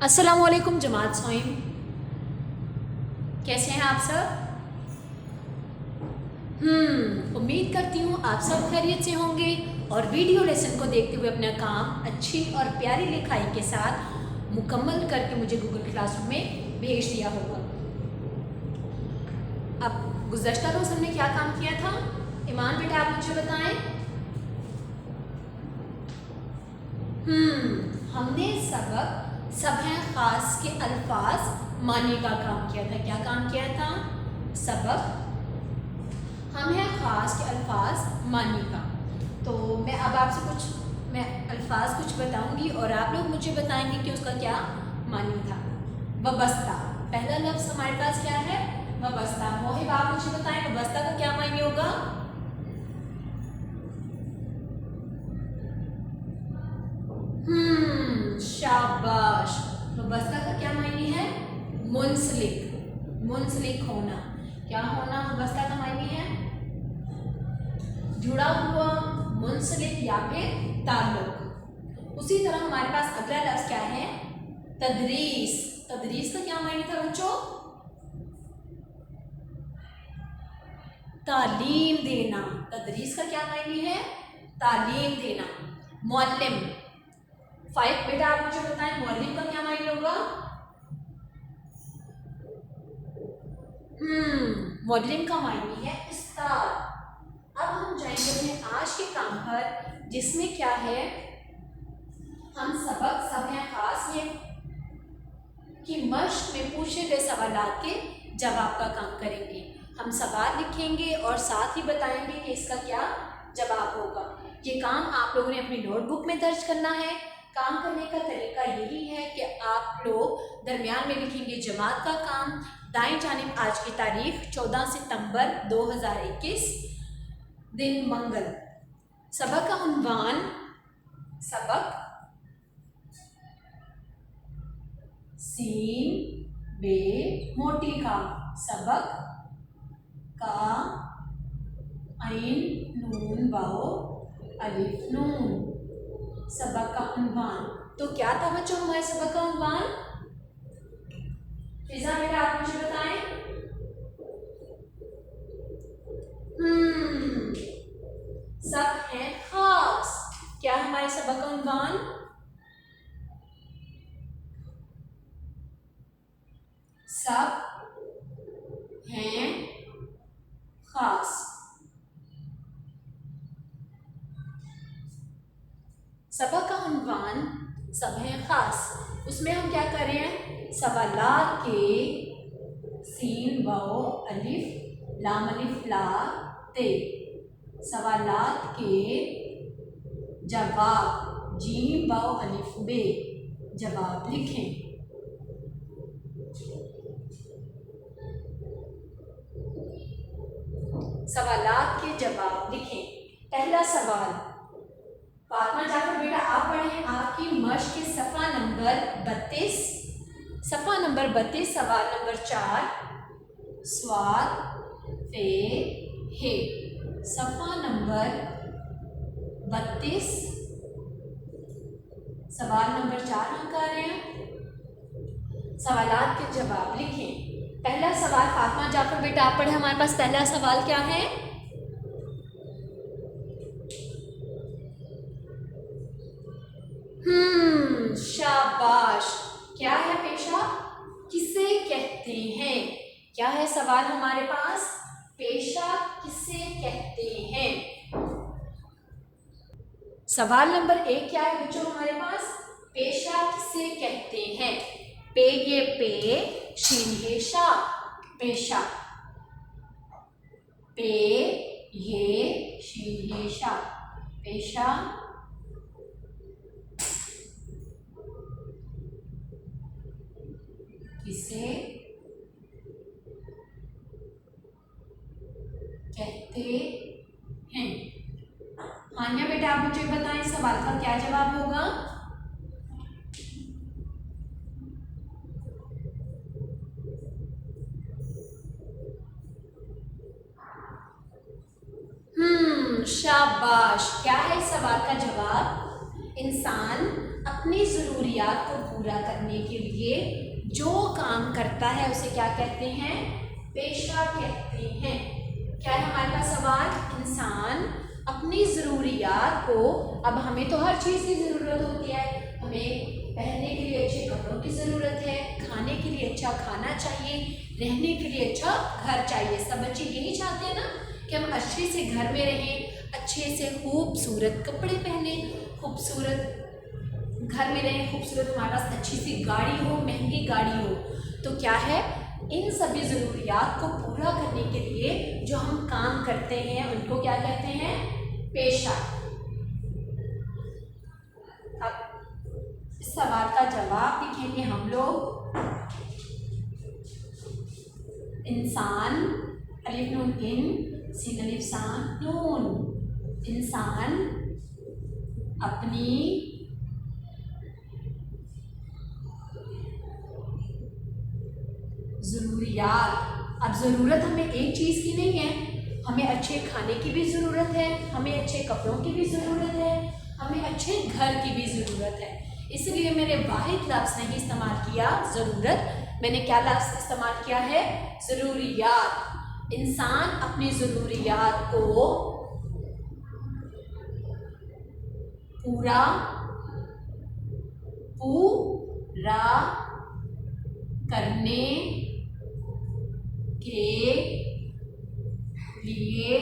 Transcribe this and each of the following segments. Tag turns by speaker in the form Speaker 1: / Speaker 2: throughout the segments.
Speaker 1: अस्सलामुअलैकुम जमात सोइम, कैसे हैं आप सब? उम्मीद करती हूँ आप सब खैरियत से होंगे और वीडियो लेसन को देखते हुए अपना काम अच्छी और प्यारी लिखाई के साथ मुकम्मल करके मुझे गूगल क्लासरूम में भेज दिया होगा। अब गुज़श्ता रोज़ हमने क्या काम किया था? ईमान बेटा आप मुझे बताएं। हमने सबक सब हैं ख़ास के अल्फाज मानी का काम किया था। क्या काम किया था? सबक हम हैं ख़ास के अल्फाज मानी का। तो मैं अब आपसे मैं अल्फाज कुछ बताऊंगी और आप लोग मुझे बताएंगे कि उसका क्या मानी था। वबस्ता, पहला लफ्ज़ हमारे पास क्या है? वबस्ता। मोहिब आप मुझे बताएं वबस्ता का क्या मायने होगा? शाबाश। वबस्ता का क्या मायने है? मुंसलिक, मुंसलिक होना। क्या होना वबस्ता का मायने है? जुड़ा हुआ, मुंसलिक या फिर ताल्लुक। उसी तरह हमारे पास अगला लफ्ज़ क्या है? तदरीस। तदरीस का क्या मायने था बच्चों? तालीम देना। तदरीस का क्या मायने है? तालीम देना। मुअल्लिम, फाइक बेटा आप मुझे बताएं मुअल्लिम का क्या मायने होगा? मुअल्लिम का मायने है उस्ताद। अब हम जाएंगे अपने आज के काम पर, जिसमें क्या है, हम सबक सब हैं खास में कि मश्क में पूछे गए सवालात के जवाब का काम करेंगे। हम सवाल लिखेंगे और साथ ही बताएंगे कि इसका क्या जवाब होगा। ये काम आप लोगों ने अपनी नोटबुक में दर्ज करना है। काम करने का तरीका यही है कि आप लोग दरमियान में लिखेंगे जमात का काम, दाएं जानिब आज की तारीख 14 सितंबर 2021, दिन मंगल। सबक का उन्वान, सबक सीन बे मोटी का, सबक का आइन नून वाओ अलिफ नून, सबक का उन्वान। तो क्या था बच्चों हमारे सबक का उन्वान? फिजा बेटा आप मुझे बताएं। सब हैं खास। क्या है हमारे सबक का उन्वान? सब हैं खास। सबक का उन्वान सब हैं खास। उसमें हम क्या कर रहे हैं? सवालात के सीन वाओ अलिफ लाम अलिफ ला ते, सवालात के जवाब जीम वाओ अलिफ बे, जवाब लिखें। सवालात के जवाब लिखें। पहला सवाल, फातिमा जाफर बेटा आप पढ़ें आपकी मश्क के सफ़ा नंबर 32, सफ़ा नंबर 32 सवाल नंबर 4, स्वाद फे हे। सफ़ा नंबर 32 सवाल नंबर 4 हम कर रहे हैं। सवालात के जवाब लिखें। पहला सवाल फातिमा जाफर बेटा आप पढ़े हमारे पास पहला सवाल क्या है? शाबाश। क्या है पेशा? किसे कहते हैं? क्या है सवाल हमारे पास? पेशा किसे कहते हैं? सवाल नंबर 1 क्या है बच्चों हमारे पास? पेशा किसे कहते हैं? पे ये पे, शीन ये शा, पेशा। पे ये शीन ये शा, पेशा किसे कहते हैं? हानिया बेटा आप मुझे बताएं सवाल का क्या जवाब होगा? शाबाश। क्या है इस सवाल का जवाब? इंसान अपनी ज़रूरियात को पूरा करने के लिए जो काम करता है उसे क्या कहते हैं? पेशा कहते हैं। क्या है हमारे पास सवाल? इंसान अपनी ज़रूरियात को, अब हमें तो हर चीज़ की ज़रूरत होती है, हमें पहनने के लिए अच्छे कपड़ों की ज़रूरत है, खाने के लिए अच्छा खाना चाहिए, रहने के लिए अच्छा घर चाहिए। सब बच्चे यही चाहते हैं ना कि हम अच्छे से घर में रहें, अच्छे से खूबसूरत कपड़े पहने, खूबसूरत घर में रहें, खूबसूरत हमारे पास अच्छी सी गाड़ी हो, महंगी गाड़ी हो। तो क्या है, इन सभी ज़रूरियात को पूरा करने के लिए जो हम काम करते हैं उनको क्या कहते हैं? पेशा। अब इस सवाल का जवाब लिखेंगे हम लोग। इंसान, अलिफ नून इन, सीन अलिफ सान नून। इंसान अपनी ज़रूरियात, अब ज़रूरत हमें एक चीज़ की नहीं है, हमें अच्छे खाने की भी ज़रूरत है, हमें अच्छे कपड़ों की भी ज़रूरत है, हमें अच्छे घर की भी ज़रूरत है। इसलिए मैंने वाहिद लफ्ज़ नहीं इस्तेमाल किया ज़रूरत, मैंने क्या लफ्ज़ इस्तेमाल किया है? ज़रूरियात। इंसान अपनी ज़रूरियात को पूरा करने के लिए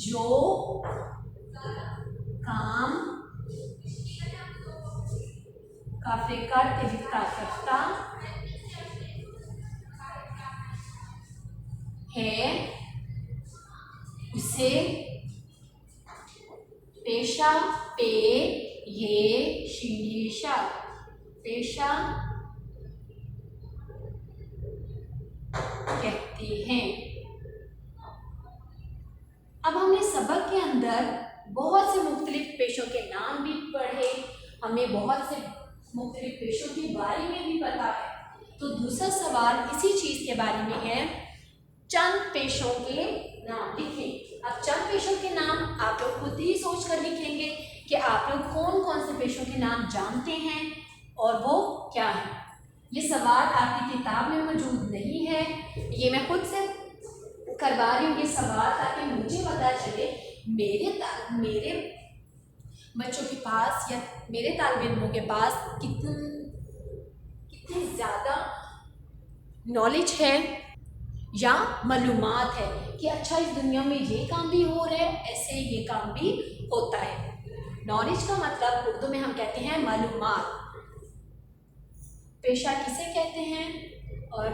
Speaker 1: जो काम काफी करते करता है उसे पेशा, पे ये शीशा, पेशा कहते हैं। अब हमने सबक के अंदर बहुत से मुख्तलिफ पेशों के नाम भी पढ़े, हमें बहुत से मुख्तलिफ पेशों के बारे में भी पता है। तो दूसरा सवाल इसी चीज़ के बारे में है, चंद पेशों के नाम लिखें। अब चंद पेशों के नाम आप लोग खुद ही सोच कर लिखेंगे कि आप लोग कौन कौन से पेशों के नाम जानते हैं और वो क्या है। ये सवाल आपकी किताब में मौजूद नहीं है, ये मैं खुद से करवा रही हूँ ये सवाल, ताकि मुझे पता चले मेरे बच्चों के पास या मेरे तालिब इल्मों के पास कितनी ज़्यादा नॉलेज है या मालूमात है कि अच्छा इस दुनिया में ये काम भी हो रहा है, ऐसे ये काम भी होता है। नॉलेज का मतलब उर्दू में हम कहते हैं मालूमात। पेशा किसे कहते हैं? और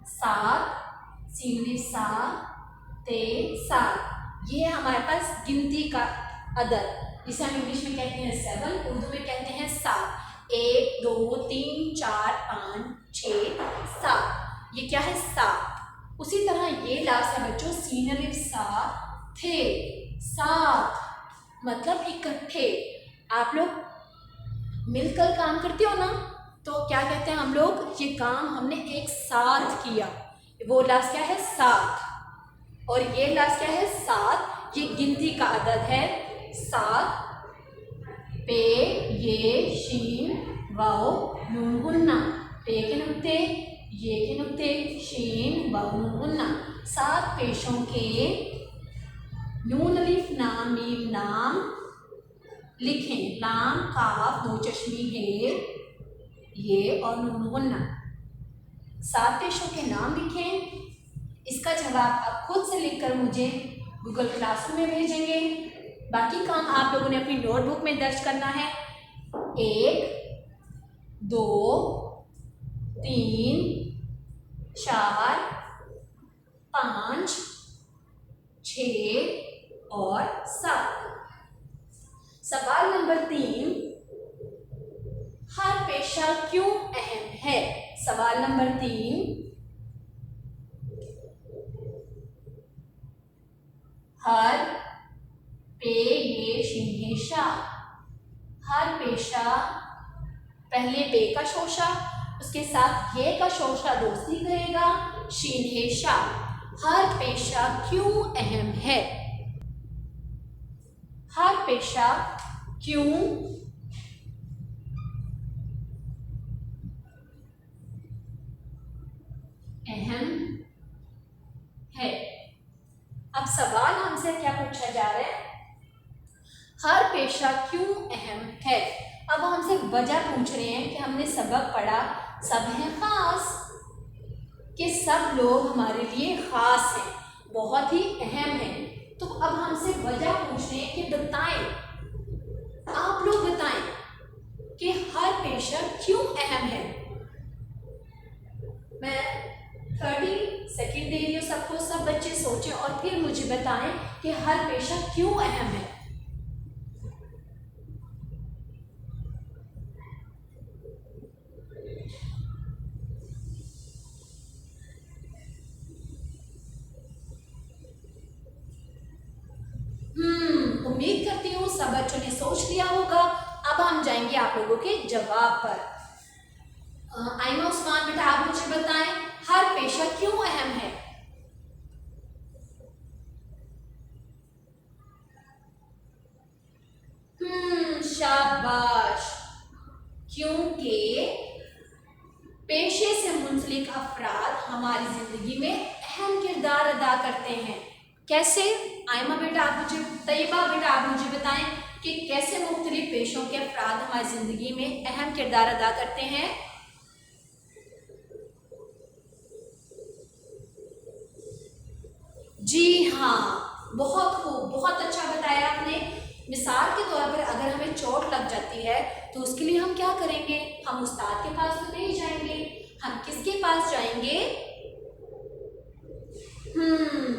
Speaker 1: सात, सीन सा, ते सात, ये हमारे पास गिनती का अदद, जिसे हम इंग्लिश में कहते हैं 7, उर्दू में कहते हैं 7। 1 2 3 4 5 6 7, ये क्या है? 7। उसी तरह ये लफ्ज़ है बच्चों, सीन अलिफ सा थे, 7 मतलब इकट्ठे। आप लोग मिलकर काम करते हो ना, तो क्या कहते हैं हम लोग? ये काम हमने एक साथ किया, वो लफ्ज़ क्या है? 7। और ये लफ्ज़ क्या है? 7, ये गिनती का अदद है। 7, पे ये शीन वाओ नून गुन्ना, पे के नुक्ते, ये के नुक्ते, शीन वाओ नून गुन्ना। 7 पेशों के नून अलिफ नाम मीम नाम लिखें। लाम काफ दो चश्मी है ये और नून गुन्ना। 7 पेशों के नाम लिखें। इसका जवाब आप खुद से लिखकर मुझे गूगल क्लासरूम में भेजेंगे। बाकी काम आप लोगों ने अपनी नोटबुक में दर्ज करना है। 1 2 3 4 5 6 और 7। सवाल नंबर 3, हर पेशा क्यों अहम है? सवाल नंबर 3, हर पे ये शिंहेशा, हर पेशा, पहले पे का शोशा उसके साथ ये का शोशा दोस्ती करेगा, शिंहेशा। हर पेशा क्यों अहम है? हर पेशा क्यों अहम है। अब सवाल हमसे क्या पूछा जा रहा है, हर पेशा क्यों अहम है। अब हमसे वजह पूछ रहे हैं कि हमने सबक पढ़ा सब हैं खास, कि सब लोग हमारे लिए खास हैं, बहुत ही अहम हैं। तो अब हमसे वजह पूछ रहे हैं कि बताएं, आप लोग बताएं कि हर पेशा क्यों अहम है। मैं 30 सेकेंड दे रही हूँ सबको, सब बच्चे सोचें और फिर मुझे बताएं कि हर पेशा क्यों अहम है। उम्मीद करती हूँ सब बच्चों ने सोच लिया होगा। अब हम जाएंगे आप लोगों के जवाब पर। आइमा उस्मान बेटा आप मुझे बताएं हर पेशा क्यों अहम है। शाबाश, क्योंकि पेशे से मुंसलिक अफराद हमारी जिंदगी में अहम किरदार अदा करते हैं। कैसे? आयमा बेटा आप मुझे, तैयबा बेटा आप मुझे बताएं कि कैसे मुख्तलिफ पेशों के अफराद हमारी जिंदगी में अहम किरदार अदा करते हैं। जी हाँ, बहुत खूब, बहुत अच्छा बताया आपने। मिसाल के तौर पर अगर हमें चोट लग जाती है तो उसके लिए हम क्या करेंगे, हम उस्ताद के पास तो नहीं जाएंगे, हम किसके पास जाएंगे?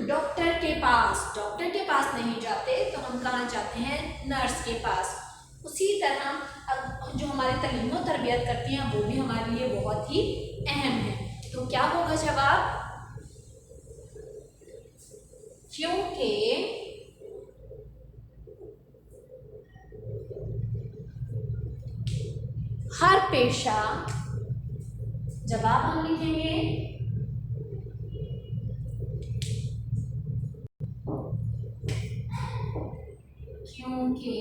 Speaker 1: डॉक्टर के पास। डॉक्टर के पास नहीं जाते तो हम कहाँ जाते हैं? नर्स के पास। उसी तरह जो हमारी तालीम और तरबियत करती हैं वो भी हमारे लिए बहुत ही अहम है। तो क्या होगा जवाब? क्योंकि हर पेशा, जवाब हम लिखेंगे क्योंकि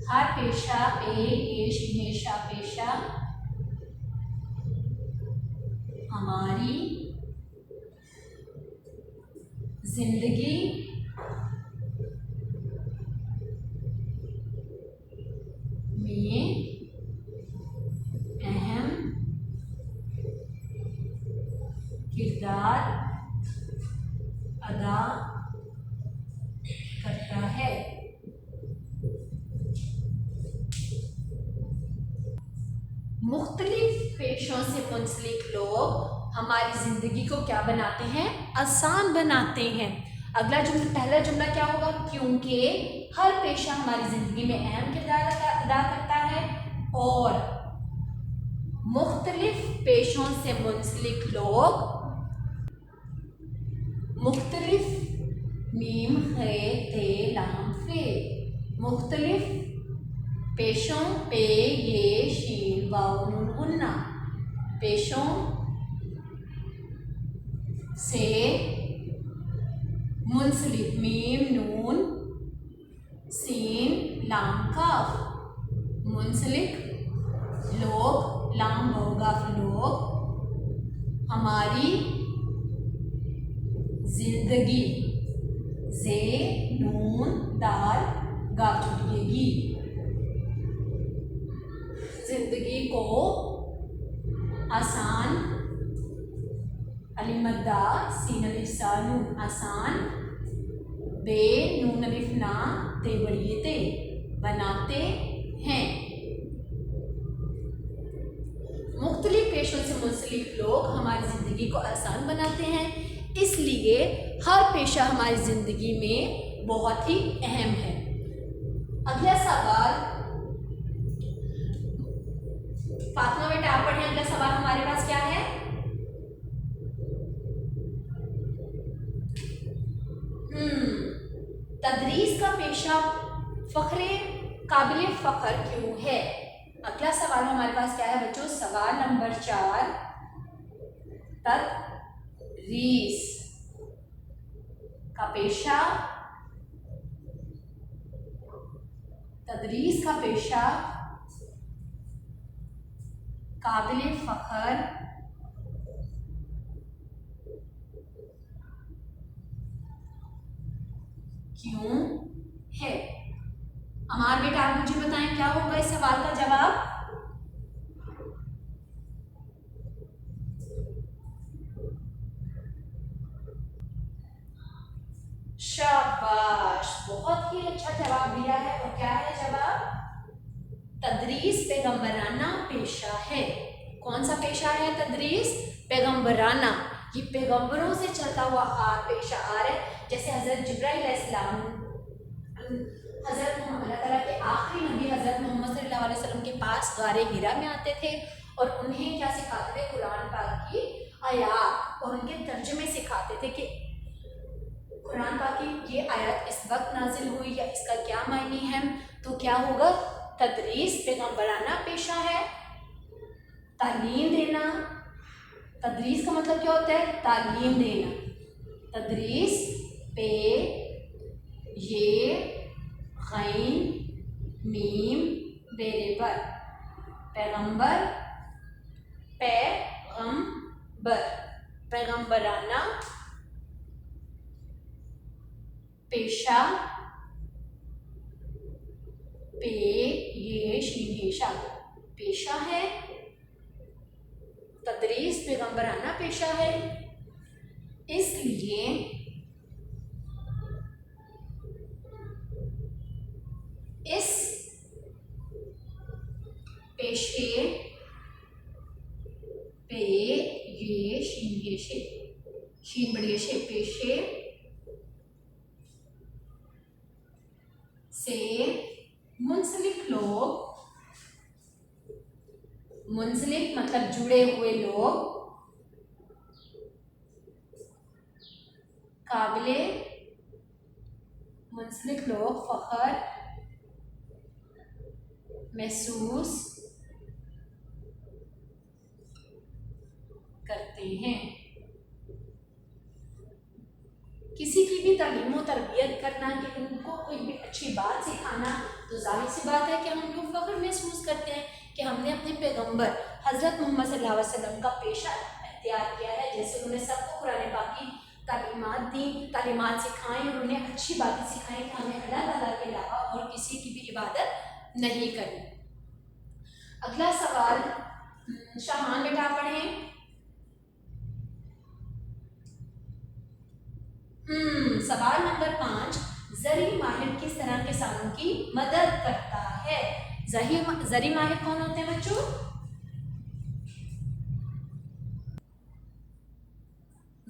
Speaker 1: हर पेशा पेशा पेशा हमारी जिंदगी में अहम किरदार अदा करता है। मुख्तलिफ पेशों से मुंसलिक लोग हमारी जिंदगी को क्या बनाते हैं? आसान बनाते हैं। अगला जुमला, पहला जुमला क्या होगा? क्योंकि हर पेशा हमारी जिंदगी में अहम किरदार अदा करता है और मुख्तलिफ पेशों से मुंसलिक लोग, मुख्तलिफ मीम खे ते लाम फे, मुख्तलिफ पेशों पे ये शीन वाव नून गुन्ना, पेशों से मुंसलिक मीम नून सीन लाम काफ, मुंसलिक लोग, लाम वाव लोग हमारी जिंदगी, जे नून दाल गाफ छुटिएगी, जिंदगी को आसान, अलिमद्दा सीन अलिफ सा नून, आसान, बे नून अलिफ ना ते बड़िए ते, बनाते हैं। मुख्तलिफ पेशों से मुंसलिक लोग हमारी जिंदगी को आसान बनाते हैं, इसलिए हर पेशा हमारी जिंदगी में बहुत ही अहम है। अगला सवाल फातिमा बेटा आप पढ़ें। अगला सवाल हमारे पास क्या है? तदरीस का पेशा फख्रे काबिल फ़ख्र क्यों है? अगला सवाल हमारे पास क्या है बच्चों? सवाल नंबर 4, तदरीस का पेशा, तदरीस का पेशा काबिल फख्र क्यों है। अमार बेटा आप मुझे बताएं क्या होगा इस सवाल का जवाब। शाबाश, बहुत ही अच्छा जवाब दिया है। और क्या है जवाब? तदरीस पैगंबराना पेशा है। कौन सा पेशा है? तदरीस पैगंबराना। ये पैगंबरों से चलता हुआ पेशा आ रहा है। जैसे हजरत जिब्राइल अलैहिस्सलाम, हजरत अल्लाह ताला के आखिरी नबी हजरत मोहम्मद सल्लल्लाहु अलैहि वसल्लम के पास गारे हिरा में आते थे और उन्हें क्या सिखाते थे? कुरान पाक की आयात और उनके तर्जुमे सिखाते थे कि कुरान पाक की ये आयत इस वक्त नाजिल हुई या इसका क्या मायने है। तो क्या होगा? तदरीस पैगंबराना पेशा है, तालीम देना। तदरीस का मतलब क्या होता है? तालीम देना। तदरीस पे ये गैन मीम बेरे पर, पैगंबर पैगंबर, पैगंबराना पेशा पे ये शीशा पेशा है, तदरीस पैगंबराना पेशा है। इसलिए इस पेशे पे ये शीन बड़ी शे पेशे से मुंसलिक लोग, मुंसलिक मतलब जुड़े हुए लोग, काबिले मुंसलिक लोग फख्र महसूस करते हैं। किसी की भी तालीम और तरबियत करना, कि उनको कोई भी अच्छी बात सिखाना, तो जाहिर सी बात है कि हम लोग फख्र महसूस करते हैं कि हमने अपने पैगंबर हज़रत मोहम्मद सल्लल्लाहु अलैहि वसल्लम का पेशा इख्तियार किया है। जैसे उन्होंने सबको कुरान पाक की तालीमात दी, तालीमात सिखाएं और उन्हें अच्छी बातें सिखाएं कि हमें अल्लाह ताला के अलावा और किसी की भी इबादत नहीं करनी। अगला सवाल शाहान बेटा पढ़ें। सवाल नंबर 5, जरी माहिर किस तरह किसानों की मदद करता है। जरी माहिर कौन होते हैं बच्चों?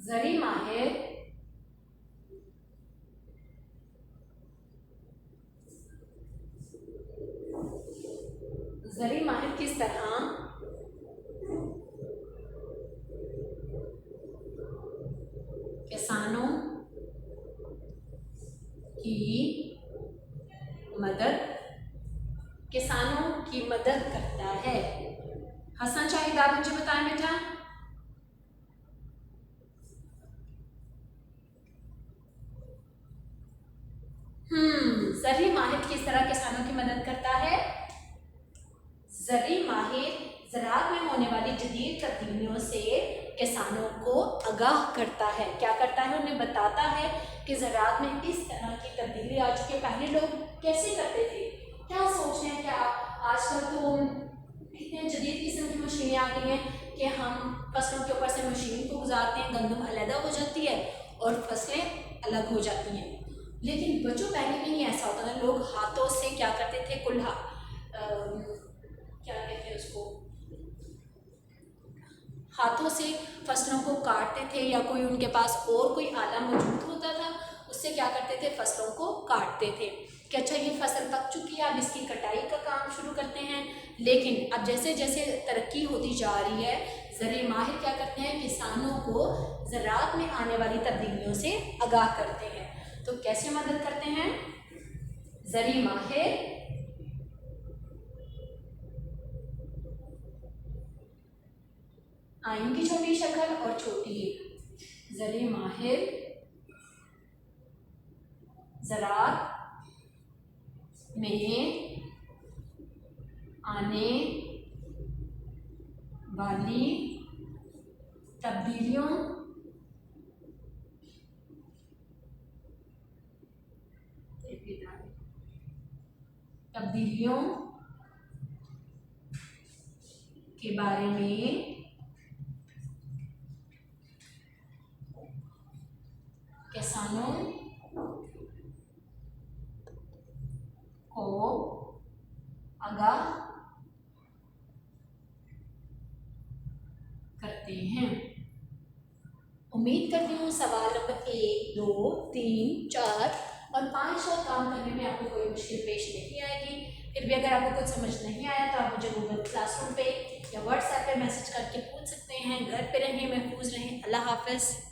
Speaker 1: जरी माहिर किस तरह किसानों की मदद करता है। हसन शाहिद आप मुझे बताएं बेटा। जरी माहिर किस तरह किसानों की मदद करता है? जरी माहिर ज़राअत में होने वाली जदीद तब्दीलियों से किसानों को आगाह करता है। क्या करता है? उन्हें बताता है कि ज़राअत में इस तरह की तब्दीली आ चुकी है। पहले लोग कैसे करते थे, क्या सोच रहे हैं? क्या आजकल तो इतने जदीद किस्म की मशीनें आ गई हैं कि हम फसलों के ऊपर से मशीन को गुजारते हैं, गंदम अलहदा हो जाती है और फसलें अलग हो जाती हैं। लेकिन बच्चों पहले भी नहीं ऐसा होता था। लोग हाथों से क्या करते थे? कुल्हा, क्या कहते हैं उसको, हाथों से फसलों को काटते थे, या कोई उनके पास और कोई आला मौजूद होता था, उससे क्या करते थे? फसलों को काटते थे कि अच्छा ये फसल पक चुकी है, अब इसकी कटाई का काम शुरू करते हैं। लेकिन अब जैसे जैसे तरक्की होती जा रही है, ज़री माहिर क्या करते हैं? किसानों को ज़राअत में आने वाली तब्दीलियों से आगाह करते हैं। तो कैसे मदद करते हैं? ज़री माहिर आइन की छोटी शक्ल और छोटी ज़रे माहिर, ज़रात में आने वाली तब्दीलियों के बारे में किसानों को आगाह करते हैं। उम्मीद करती हूँ सवाल नंबर 1, 2, 3, 4 और 5 का काम करने में आपको कोई मुश्किल पेश नहीं आएगी। फिर भी अगर आपको कुछ समझ नहीं आया तो आप मुझे गूगल क्लासरूम पे या व्हाट्सएप पे मैसेज करके पूछ सकते हैं। घर पे रहें, महफूज रहें। अल्लाह हाफ़िज़।